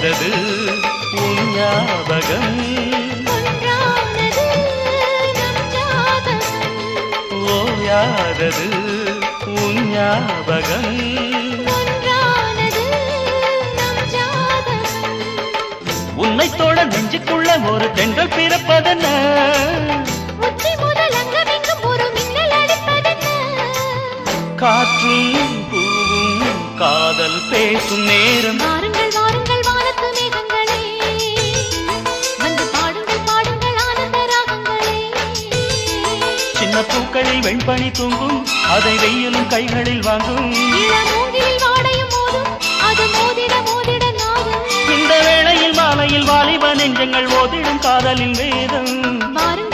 ஓயாதது உன் ஞாபகம் ஒன்றானது நம் ஜாதகம் ஓயாதது உன் ஞாபகம் ஒன்றானது நம் ஜாதகம் உன்னை தோட நெஞ்சுக்குள்ள ஒரு தென்றல் பிறப்பதென்ன உச்சி முதல் அங்கமெங்கும் ஒரு மின்னல் அடிப்பதென்ன காற்றும் பூவும் காதல் பேசும் நேரம் வாருங்கள் வாருங்கள் வானத்து மேகங்களே வந்து பாடுங்கள் பாடுங்கள் ஆனந்த ராகங்களே சின்ன பூக்களில் வெண்பனி தூங்கும் அதை வெயிலும் கைகளில் வாங்கும் இளமூங்கில் வாடையும் மோதும் அது மோதிட மோதிட நாடும் இந்த வேளையில் மாலையில் வாலிப நெஞ்சங்கள் ஓதிடும் காதலின் வேதம் வாருங்கள்